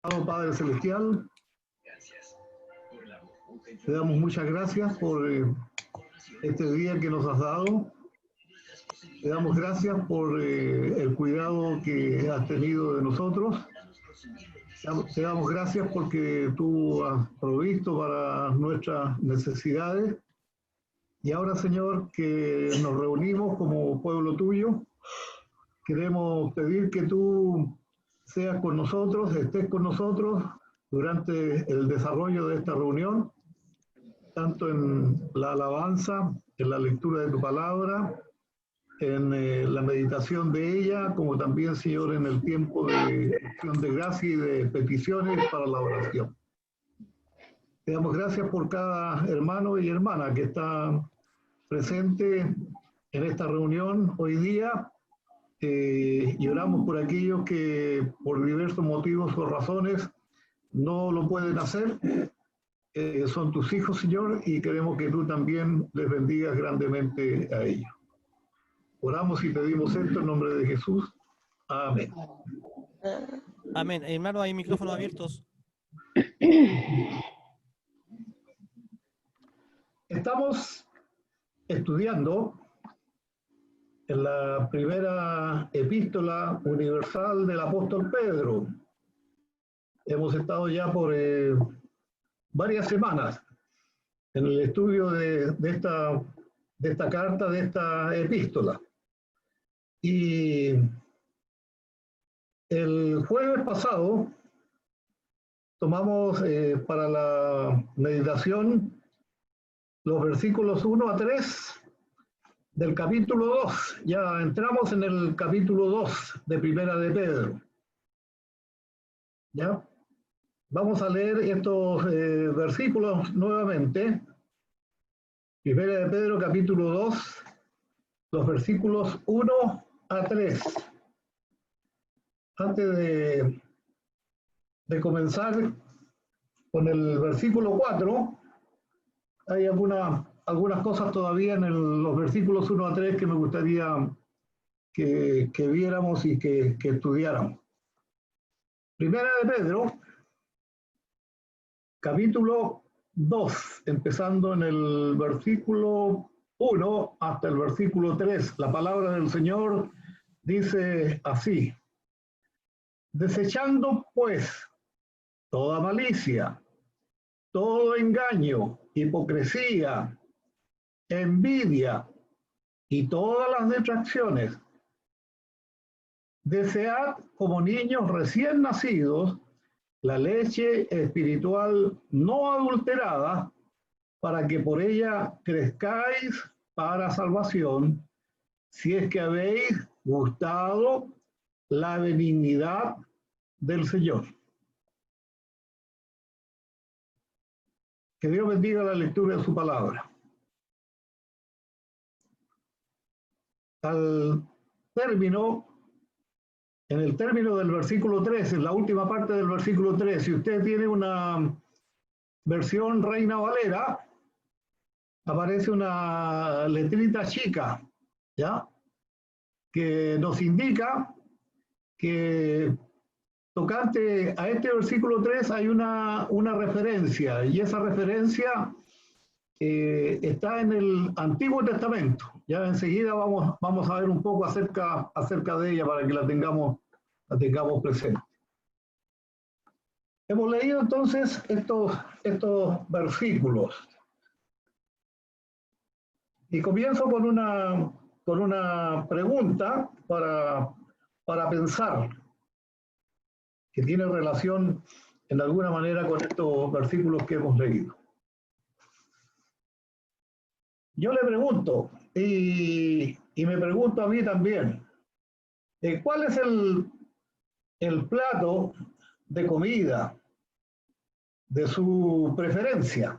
Amado Padre Celestial, te damos muchas gracias por este día que nos has dado. Te damos gracias por el cuidado que has tenido de nosotros. Te damos gracias porque tú has provisto para nuestras necesidades. Y ahora, Señor, que nos reunimos como pueblo tuyo, queremos pedir que tú seas con nosotros, estés con nosotros durante el desarrollo de esta reunión, tanto en la alabanza, en la lectura de tu palabra, en la meditación de ella, como también, Señor, en el tiempo de acción de gracia y de peticiones para la oración. Te damos gracias por cada hermano y hermana que está presente en esta reunión hoy día. Y oramos por aquellos que por diversos motivos o razones no lo pueden hacer. Son tus hijos, Señor, y queremos que tú también les bendigas grandemente a ellos. Oramos y pedimos esto en nombre de Jesús. Amén. Amén. Hermano, hay micrófonos abiertos. Estamos estudiando en la primera epístola universal del apóstol Pedro. Hemos estado ya por varias semanas en el estudio de esta carta, de esta epístola. Y el jueves pasado tomamos para la meditación los versículos 1 a 3 del capítulo 2. Ya entramos en el capítulo 2 de Primera de Pedro. ¿Ya? Vamos a leer estos versículos nuevamente. Primera de Pedro, capítulo 2, los versículos 1 a 3. Antes de comenzar con el versículo 4, hay algunas cosas todavía en los versículos 1 a 3 que me gustaría que viéramos y que estudiáramos. Primera de Pedro, capítulo 2, empezando en el versículo 1 hasta el versículo 3. La palabra del Señor dice así: desechando pues toda malicia, todo engaño, hipocresía, envidia y todas las detracciones, desead como niños recién nacidos la leche espiritual no adulterada, para que por ella crezcáis para salvación, si es que habéis gustado la benignidad del Señor. Que Dios bendiga la lectura de su palabra. En el término del versículo 3, en la última parte del versículo 3, si usted tiene una versión Reina Valera, aparece una letrita chica, ¿ya? Que nos indica que tocante a este versículo 3 hay una referencia, y esa referencia está en el Antiguo Testamento. Ya enseguida vamos a ver un poco acerca de ella para que la tengamos presente. Hemos leído entonces estos versículos. Y comienzo con una pregunta para pensar, que tiene relación en alguna manera con estos versículos que hemos leído. Yo le pregunto, y me pregunto a mí también, ¿cuál es el plato de comida de su preferencia?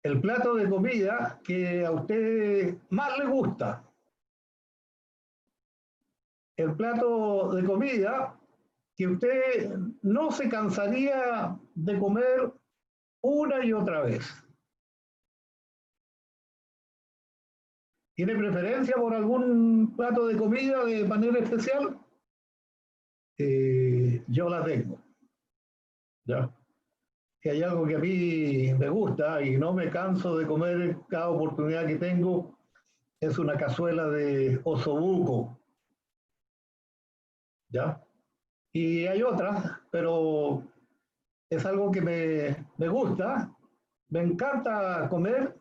El plato de comida que a usted más le gusta. El plato de comida que usted no se cansaría de comer una y otra vez. ¿Tiene preferencia por algún plato de comida de manera especial? yo la tengo, ¿ya? Si hay algo que a mí me gusta y no me canso de comer cada oportunidad que tengo, es una cazuela de osobuco, ¿ya? Y hay otras, pero es algo que me gusta, me encanta comer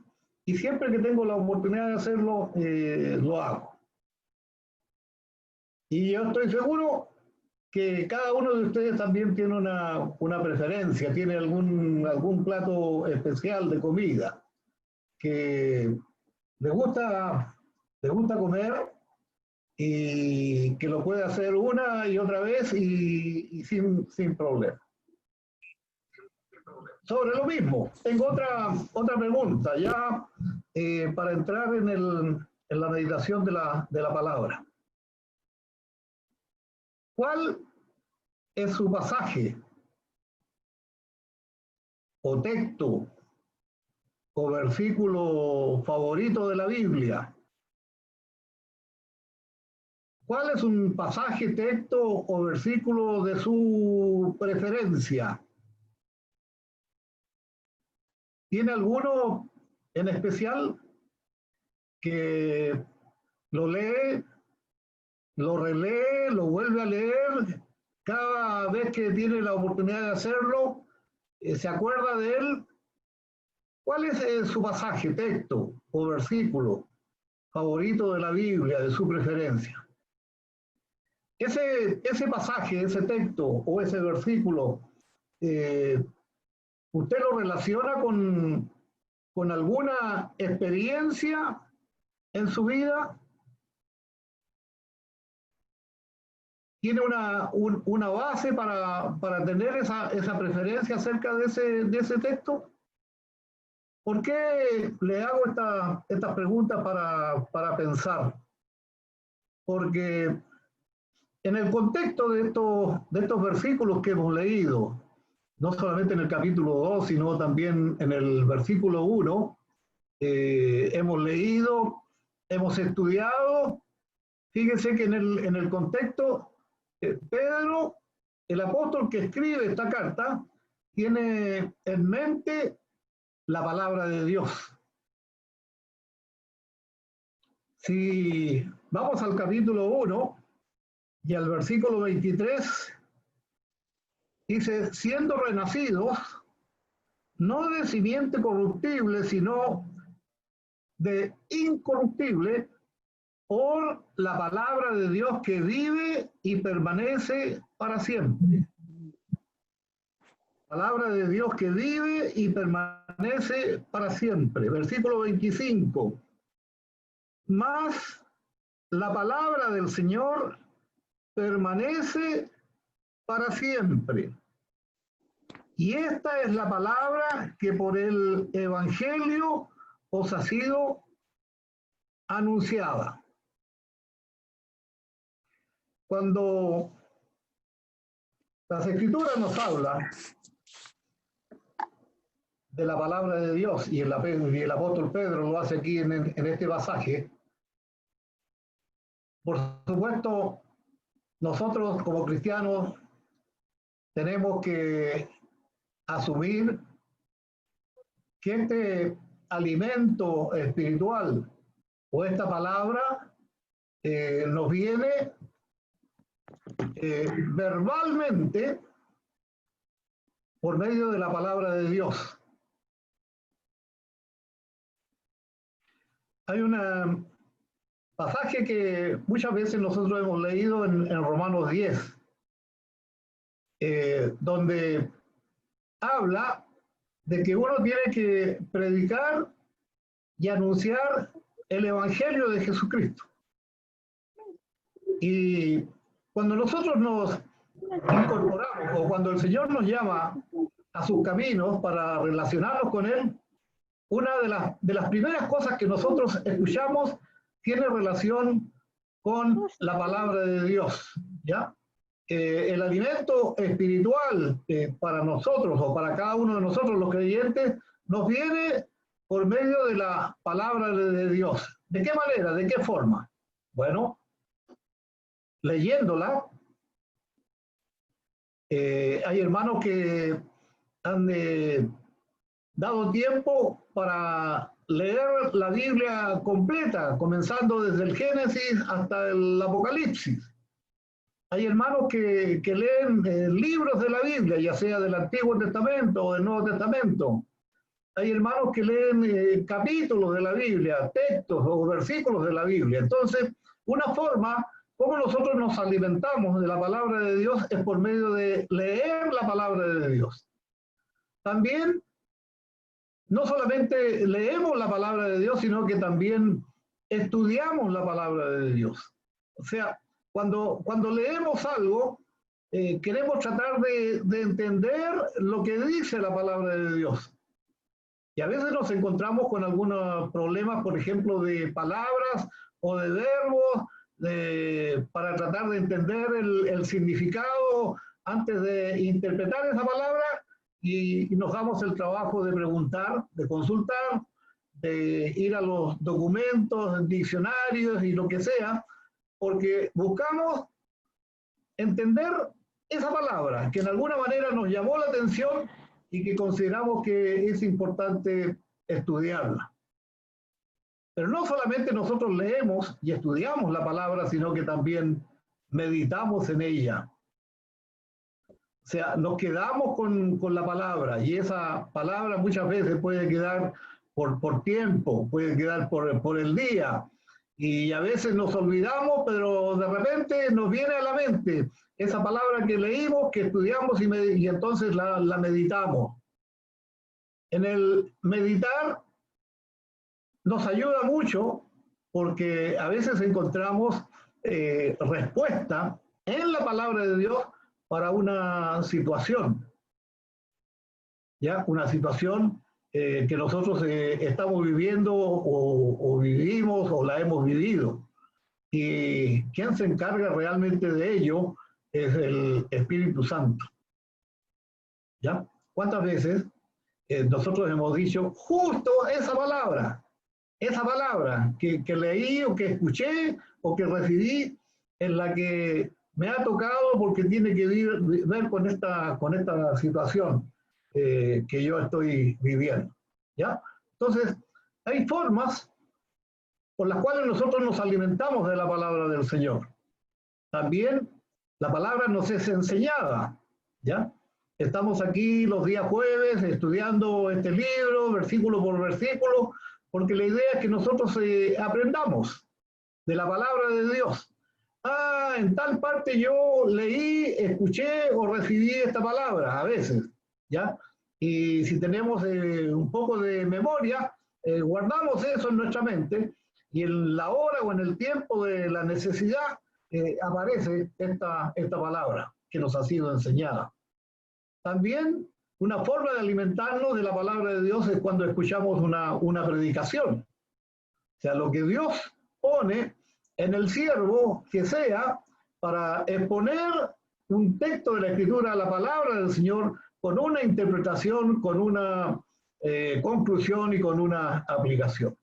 y siempre que tengo la oportunidad de hacerlo, lo hago. Y yo estoy seguro que cada uno de ustedes también tiene una preferencia, tiene algún plato especial de comida que le gusta comer y que lo puede hacer una y otra vez y sin problema. Sobre lo mismo, tengo otra pregunta ya para entrar en la meditación de la palabra. ¿Cuál es su pasaje o texto o versículo favorito de la Biblia? ¿Cuál es un pasaje, texto o versículo de su preferencia? ¿Tiene alguno en especial que lo lee, lo relee, lo vuelve a leer cada vez que tiene la oportunidad de hacerlo? ¿Se acuerda de él? ¿Cuál es su pasaje, texto o versículo favorito de la Biblia, de su preferencia? Ese pasaje, ese texto o ese versículo, ¿usted lo relaciona con alguna experiencia en su vida? ¿Tiene una base para tener esa preferencia acerca de ese texto? ¿Por qué le hago estas preguntas para pensar? Porque en el contexto de estos versículos que hemos leído, no solamente en el capítulo 2, sino también en el versículo 1, hemos leído, hemos estudiado. Fíjense que en el contexto, Pedro, el apóstol que escribe esta carta, tiene en mente la palabra de Dios. Si vamos al capítulo 1 y al versículo 23, dice, siendo renacidos, no de simiente corruptible, sino de incorruptible, por la palabra de Dios que vive y permanece para siempre. Palabra de Dios que vive y permanece para siempre. Versículo 25. Mas la palabra del Señor permanece para siempre. Y esta es la palabra que por el Evangelio os ha sido anunciada. Cuando las Escrituras nos hablan de la palabra de Dios, y el apóstol Pedro lo hace aquí en este pasaje, por supuesto, nosotros como cristianos tenemos que asumir que este alimento espiritual o esta palabra nos viene verbalmente por medio de la palabra de Dios. Hay un pasaje que muchas veces nosotros hemos leído en Romanos 10, donde habla de que uno tiene que predicar y anunciar el Evangelio de Jesucristo. Y cuando nosotros nos incorporamos o cuando el Señor nos llama a sus caminos para relacionarnos con Él, una de las primeras cosas que nosotros escuchamos tiene relación con la palabra de Dios, ¿ya? El alimento espiritual para nosotros o para cada uno de nosotros los creyentes nos viene por medio de la palabra de Dios. ¿De qué manera? ¿De qué forma? Bueno, leyéndola, Hay hermanos que han dado tiempo para leer la Biblia completa, comenzando desde el Génesis hasta el Apocalipsis. Hay hermanos que leen libros de la Biblia, ya sea del Antiguo Testamento o del Nuevo Testamento. Hay hermanos que leen capítulos de la Biblia, textos o versículos de la Biblia. Entonces, una forma como nosotros nos alimentamos de la palabra de Dios es por medio de leer la palabra de Dios. También, no solamente leemos la palabra de Dios, sino que también estudiamos la palabra de Dios. O sea, cuando leemos algo, queremos tratar de entender lo que dice la palabra de Dios. Y a veces nos encontramos con algunos problemas, por ejemplo, de palabras o de verbos, para tratar de entender el significado antes de interpretar esa palabra, y nos damos el trabajo de preguntar, de consultar, de ir a los documentos, diccionarios y lo que sea, porque buscamos entender esa palabra que en alguna manera nos llamó la atención y que consideramos que es importante estudiarla. Pero no solamente nosotros leemos y estudiamos la palabra, sino que también meditamos en ella. O sea, nos quedamos con la palabra, y esa palabra muchas veces puede quedar por tiempo, puede quedar por el día, y a veces nos olvidamos, pero de repente nos viene a la mente esa palabra que leímos, que estudiamos y entonces la meditamos. En el meditar nos ayuda mucho porque a veces encontramos respuesta en la palabra de Dios para una situación, ¿ya? Una situación que nosotros estamos viviendo o vivimos o la hemos vivido. Y quien se encarga realmente de ello es el Espíritu Santo, ¿ya? ¿Cuántas veces nosotros hemos dicho justo esa palabra que leí o que escuché o que recibí, en la que me ha tocado porque tiene que ver con esta situación que yo estoy viviendo, ¿ya? Entonces, hay formas por las cuales nosotros nos alimentamos de la palabra del Señor. También la palabra nos es enseñada, ¿ya? Estamos aquí los días jueves estudiando este libro, versículo por versículo, porque la idea es que nosotros aprendamos de la palabra de Dios. Ah, en tal parte yo leí, escuché o recibí esta palabra, a veces, ¿ya? Y si tenemos un poco de memoria, guardamos eso en nuestra mente, y en la hora o en el tiempo de la necesidad aparece esta palabra que nos ha sido enseñada. También una forma de alimentarnos de la palabra de Dios es cuando escuchamos una predicación. O sea, lo que Dios pone en el siervo que sea para exponer un texto de la Escritura, la palabra del Señor, con una interpretación, con una conclusión y con una aplicación.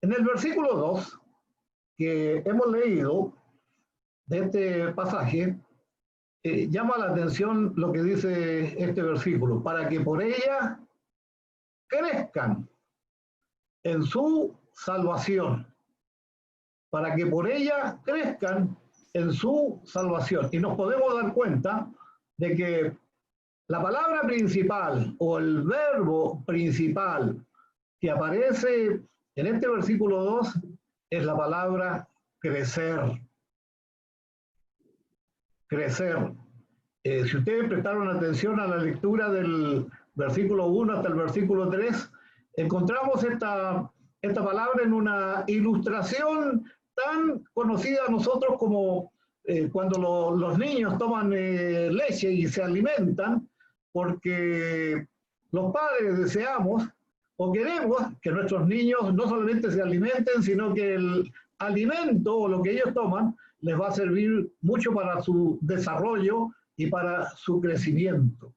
En el versículo 2 que hemos leído de este pasaje, llama la atención lo que dice este versículo: para que por ella crezcan en su salvación. Para que por ella crezcan en su salvación. Y nos podemos dar cuenta de que la palabra principal o el verbo principal que aparece en este versículo 2 es la palabra crecer. Crecer. Si ustedes prestaron atención a la lectura del versículo 1 hasta el versículo 3, encontramos esta palabra en una ilustración tan conocida a nosotros como cuando los niños toman leche y se alimentan, porque los padres deseamos o queremos que nuestros niños no solamente se alimenten, sino que el alimento o lo que ellos toman les va a servir mucho para su desarrollo y para su crecimiento.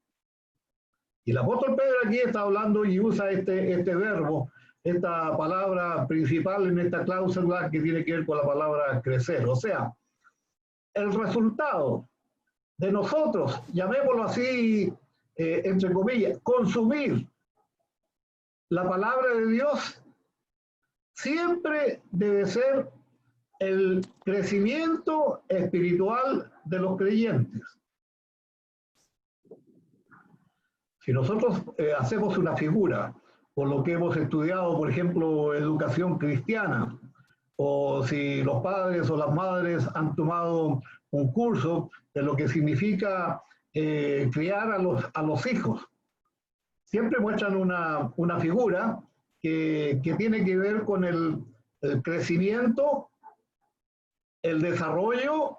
Y el apóstol Pedro aquí está hablando y usa este verbo, esta palabra principal en esta cláusula que tiene que ver con la palabra crecer. O sea, el resultado de nosotros, llamémoslo así, entre comillas, consumir la palabra de Dios, siempre debe ser el crecimiento espiritual de los creyentes. Si nosotros hacemos una figura, por lo que hemos estudiado, por ejemplo, educación cristiana, o si los padres o las madres han tomado un curso de lo que significa criar a los hijos, siempre muestran una figura que tiene que ver con el crecimiento, el desarrollo,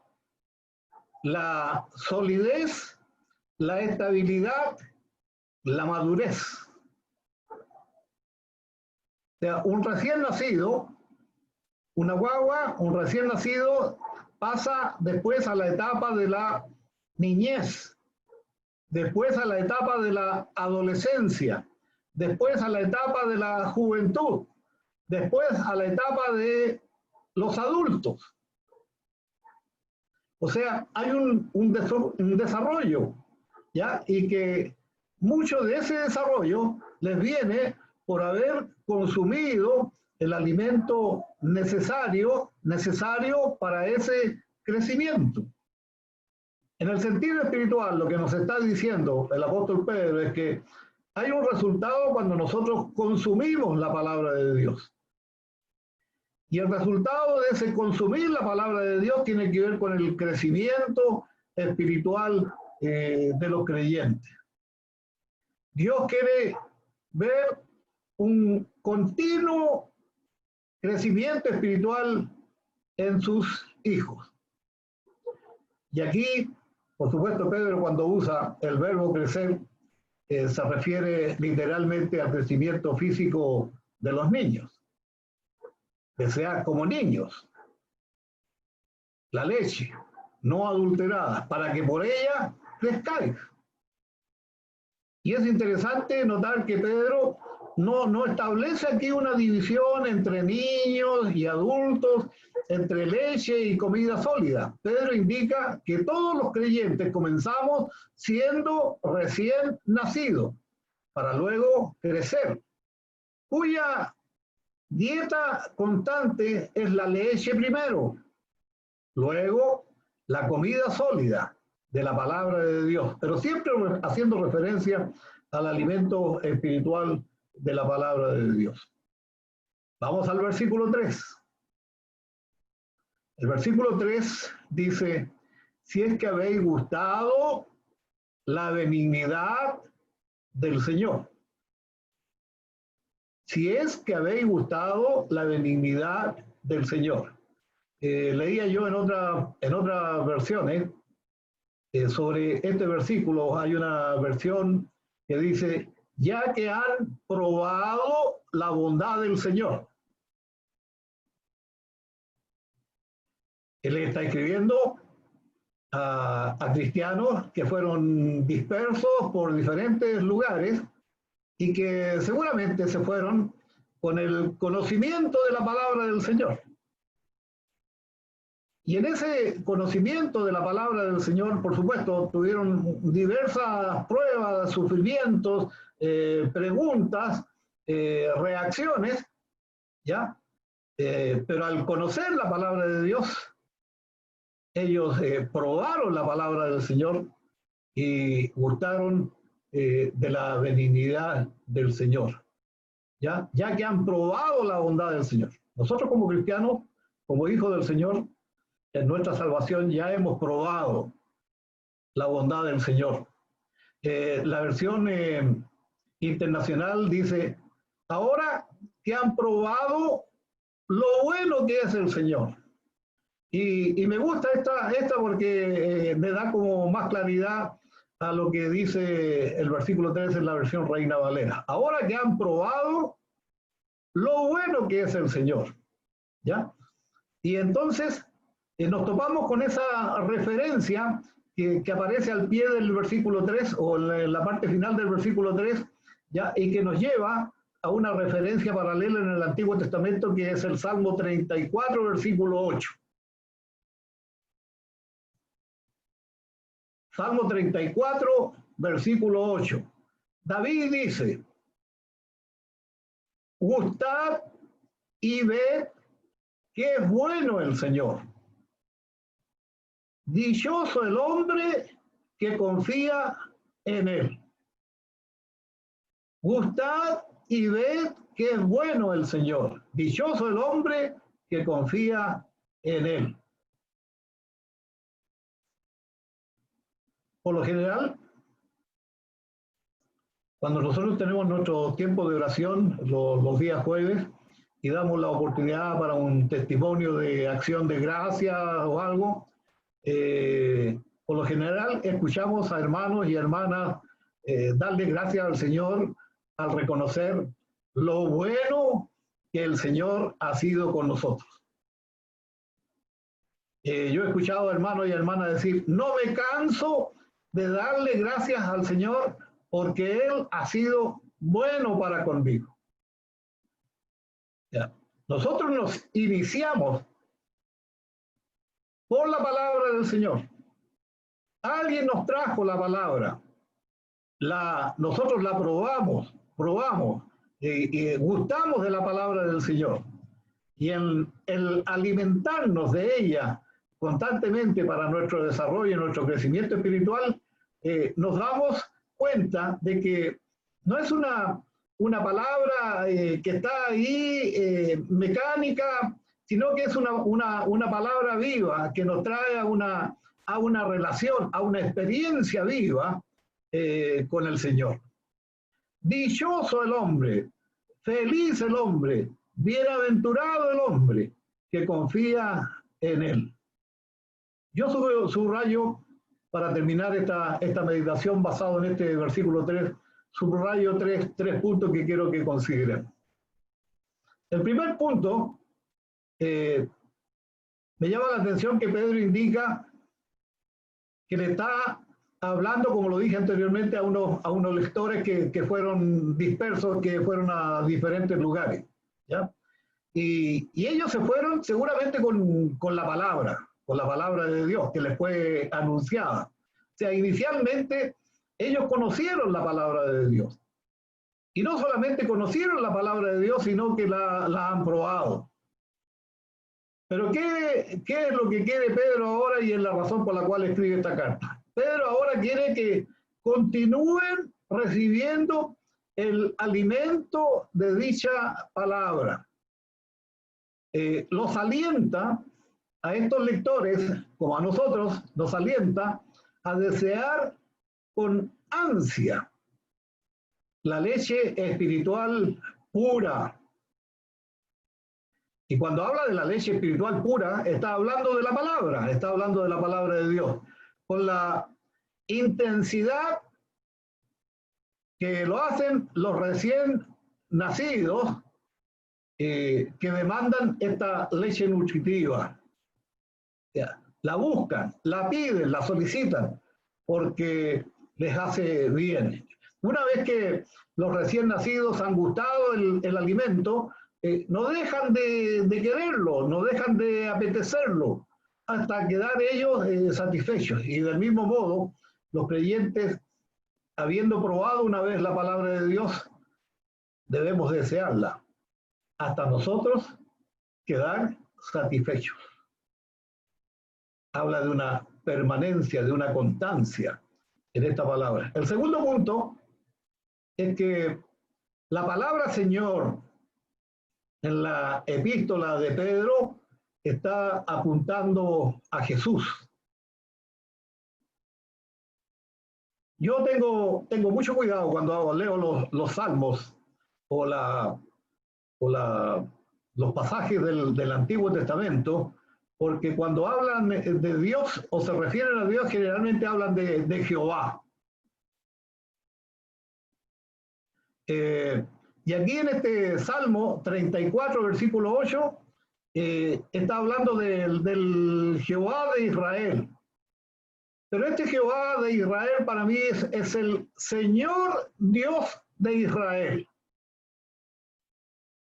la solidez, la estabilidad, la madurez. O sea, un recién nacido, una guagua, un recién nacido pasa después a la etapa de la niñez, después a la etapa de la adolescencia, después a la etapa de la juventud, después a la etapa de los adultos. O sea, hay un desarrollo, ¿ya? Y que mucho de ese desarrollo les viene por haber consumido el alimento necesario para ese crecimiento. En el sentido espiritual, lo que nos está diciendo el apóstol Pedro es que hay un resultado cuando nosotros consumimos la palabra de Dios. Y el resultado de ese consumir la palabra de Dios tiene que ver con el crecimiento espiritual de los creyentes. Dios quiere ver un continuo crecimiento espiritual en sus hijos. Y aquí, por supuesto, Pedro, cuando usa el verbo crecer, se refiere literalmente al crecimiento físico de los niños. Que sea como niños, la leche no adulterada, para que por ella crezcáis. Y es interesante notar que Pedro no establece aquí una división entre niños y adultos, entre leche y comida sólida. Pedro indica que todos los creyentes comenzamos siendo recién nacidos, para luego crecer, cuya dieta constante es la leche primero, luego la comida sólida de la palabra de Dios, pero siempre haciendo referencia al alimento espiritual de la palabra de Dios. Vamos al versículo 3. El versículo 3 dice, si es que habéis gustado la benignidad del Señor. Si es que habéis gustado la benignidad del Señor. Leía yo en otras versiones sobre este versículo. Hay una versión que dice, ya que han probado la bondad del Señor. Él está escribiendo a cristianos que fueron dispersos por diferentes lugares y que seguramente se fueron con el conocimiento de la palabra del Señor. Y en ese conocimiento de la palabra del Señor, por supuesto, tuvieron diversas pruebas, sufrimientos, preguntas, reacciones, ¿ya? Pero al conocer la palabra de Dios, ellos probaron la palabra del Señor y gustaron de la benignidad del Señor, ¿ya? Ya que han probado la bondad del Señor. Nosotros como cristianos, como hijos del Señor, en nuestra salvación ya hemos probado la bondad del Señor. La versión internacional dice, ahora que han probado lo bueno que es el Señor. Y me gusta esta porque me da como más claridad a lo que dice el versículo 3 en la versión Reina Valera. Ahora que han probado lo bueno que es el Señor, ¿ya? Y entonces nos topamos con esa referencia que aparece al pie del versículo 3 o en la parte final del versículo 3, ¿ya? Y que nos lleva a una referencia paralela en el Antiguo Testamento que es el Salmo 34, versículo 8. Salmo 34, versículo 8. David dice, gustad y ved que es bueno el Señor. Dichoso el hombre que confía en él. Gustad y ved que es bueno el Señor. Dichoso el hombre que confía en él. Por lo general, cuando nosotros tenemos nuestro tiempo de oración los días jueves y damos la oportunidad para un testimonio de acción de gracia o algo, por lo general escuchamos a hermanos y hermanas darle gracias al Señor al reconocer lo bueno que el Señor ha sido con nosotros. Yo he escuchado a hermanos y hermanas decir, no me canso de darle gracias al Señor porque Él ha sido bueno para conmigo. Ya. Nosotros nos iniciamos por la palabra del Señor. Alguien nos trajo la palabra. Nosotros la probamos y gustamos de la palabra del Señor. Y en el alimentarnos de ella constantemente para nuestro desarrollo y nuestro crecimiento espiritual, nos damos cuenta de que no es una palabra que está ahí mecánica, sino que es una palabra viva que nos trae a una relación, a una experiencia viva con el Señor. Dichoso el hombre, feliz el hombre, bienaventurado el hombre que confía en él. Yo subrayo, para terminar esta meditación basado en este versículo 3, subrayo tres puntos que quiero que consideren. El primer punto, me llama la atención que Pedro indica que le está hablando, como lo dije anteriormente, a unos lectores que fueron dispersos, que fueron a diferentes lugares, ¿ya? Y ellos se fueron seguramente con la palabra de Dios que les fue anunciada. O sea, inicialmente ellos conocieron la palabra de Dios. Y no solamente conocieron la palabra de Dios, sino que la han probado. Pero ¿qué es lo que quiere Pedro ahora y es la razón por la cual escribe esta carta? Pedro ahora quiere que continúen recibiendo el alimento de dicha palabra. Los alienta a estos lectores, como a nosotros, nos alienta a desear con ansia la leche espiritual pura. Y cuando habla de la leche espiritual pura, está hablando de la palabra de Dios, con la intensidad que lo hacen los recién nacidos que demandan esta leche nutritiva. La buscan, la piden, la solicitan, porque les hace bien. Una vez que los recién nacidos han gustado el alimento, no dejan de quererlo, no dejan de apetecerlo, hasta quedar ellos satisfechos. Y del mismo modo, los creyentes, habiendo probado una vez la palabra de Dios, debemos desearla, hasta nosotros quedar satisfechos. Habla de una permanencia, de una constancia en esta palabra. El segundo punto es que la palabra Señor en la epístola de Pedro está apuntando a Jesús. Yo tengo mucho cuidado cuando leo los salmos o los pasajes del Antiguo Testamento, porque cuando hablan de Dios o se refieren a Dios, generalmente hablan de Jehová. Y aquí en este Salmo 34, versículo 8, está hablando del Jehová de Israel. Pero este Jehová de Israel para mí es el Señor Dios de Israel.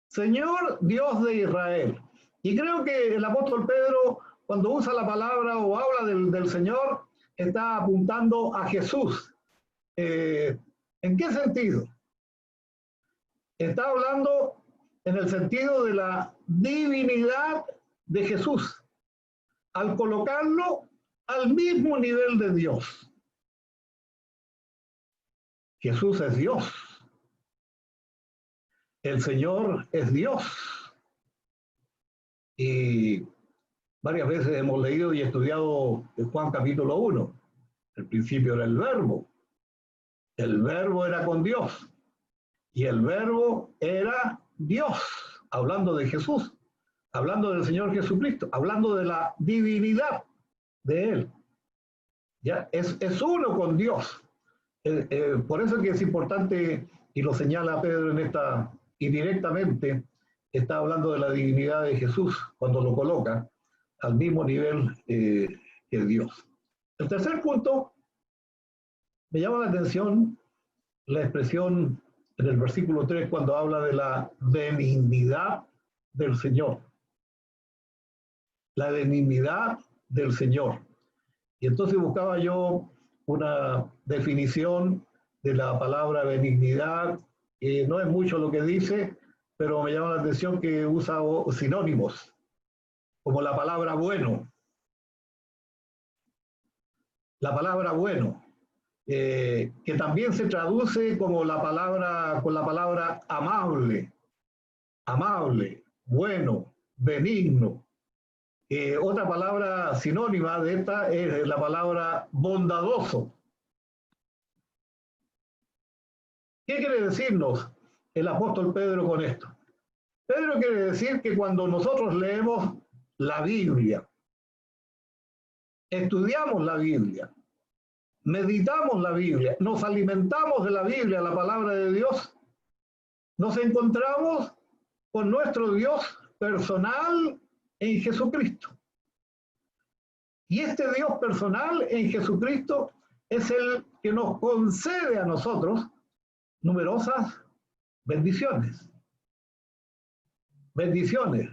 Señor Dios de Israel. Y creo que el apóstol Pedro, cuando usa la palabra o habla del Señor, está apuntando a Jesús. ¿En qué sentido? Está hablando en el sentido de la divinidad de Jesús, al colocarlo al mismo nivel de Dios. Jesús es Dios. El Señor es Dios. Y varias veces hemos leído y estudiado Juan capítulo 1. El principio era el verbo. El verbo era con Dios. Y el verbo era Dios, hablando de Jesús, hablando del Señor Jesucristo, hablando de la divinidad de Él. ¿Ya? Es uno con Dios. Por eso que es importante, y lo señala Pedro en esta, y directamente está hablando de la divinidad de Jesús cuando lo coloca al mismo nivel que Dios. El tercer punto, me llama la atención la expresión en el versículo 3 cuando habla de la benignidad del Señor. La benignidad del Señor. Y entonces buscaba yo una definición de la palabra benignidad, que no es mucho lo que dice, pero me llama la atención que usa sinónimos, como la palabra bueno. La palabra bueno, que también se traduce como con la palabra amable, amable, bueno, benigno. Otra palabra sinónima de esta es la palabra bondadoso. ¿Qué quiere decirnos el apóstol Pedro con esto? Pedro quiere decir que cuando nosotros leemos la Biblia, estudiamos la Biblia, meditamos la Biblia, nos alimentamos de la Biblia, la palabra de Dios, nos encontramos con nuestro Dios personal en Jesucristo. Y este Dios personal en Jesucristo es el que nos concede a nosotros numerosas bendiciones. Bendiciones.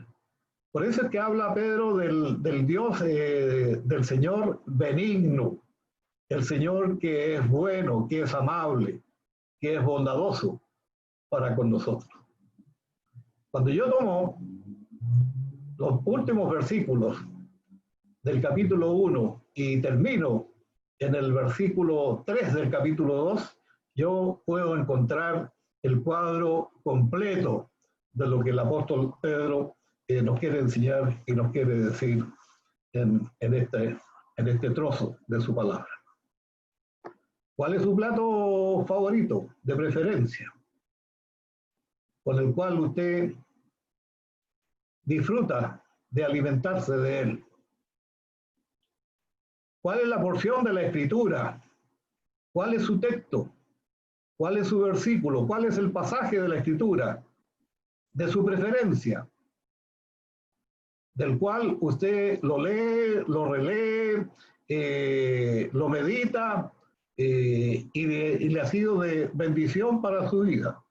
Por eso es que habla Pedro del Dios, del Señor benigno, el Señor que es bueno, que es amable, que es bondadoso para con nosotros. Cuando yo tomo los últimos versículos del capítulo 1 y termino en el versículo 3 del capítulo 2, yo puedo encontrar el cuadro completo de lo que el apóstol Pedro nos quiere enseñar y nos quiere decir en este trozo de su palabra. ¿Cuál es su plato favorito, de preferencia, con el cual usted disfruta de alimentarse de él? ¿Cuál es la porción de la Escritura? ¿Cuál es su texto? ¿Cuál es su versículo? ¿Cuál es el pasaje de la Escritura de su preferencia? Del cual usted lo lee, lo relee, lo medita y le ha sido de bendición para su vida.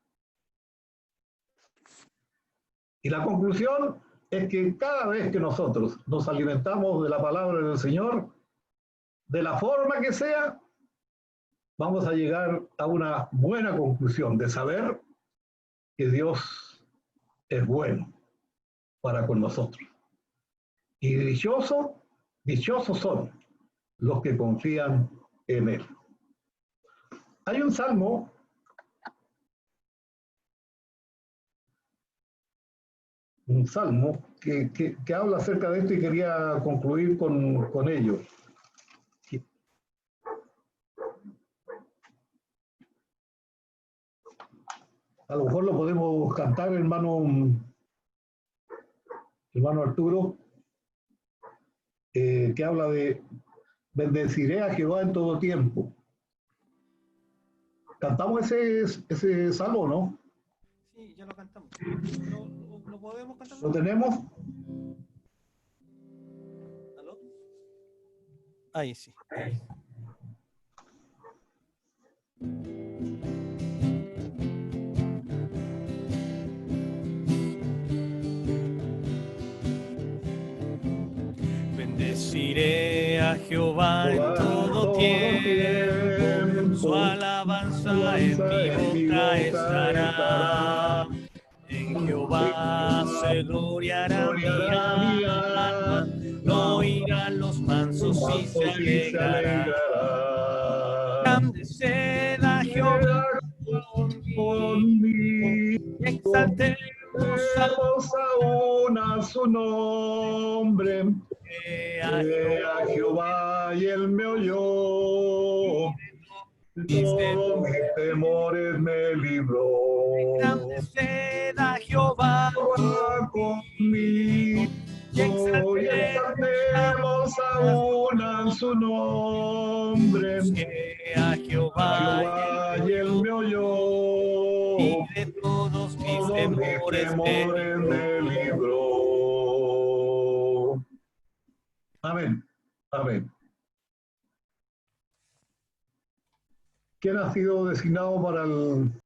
Y la conclusión es que cada vez que nosotros nos alimentamos de la palabra del Señor, de la forma que sea, vamos a llegar a una buena conclusión de saber que Dios es bueno para con nosotros. Y dichosos son los que confían en Él. Hay un salmo que habla acerca de esto y quería concluir con ello. A lo mejor lo podemos cantar, hermano Arturo, que habla de bendeciré a Jehová en todo tiempo. ¿Cantamos ese salmo, no? Sí, ya lo cantamos. ¿Lo podemos cantar? ¿Lo tenemos? ¿Aló? Ahí sí. Bendeciré a Jehová en todo tiempo, su alabanza en mi boca estará. En Jehová se gloriará mi alma, lo oirán los mansos y se alegrarán. Engrandeced a Jehová conmigo, exaltemos aún a su nombre. a Jehová y él me oyó. Todos mis temores me libró. Engrandeced a Jehová conmigo y exaltemos aún a su nombre. A Jehová y él me oyó. Y de todos mis temores me libró. Amén. Amén. ¿Quién ha sido designado para el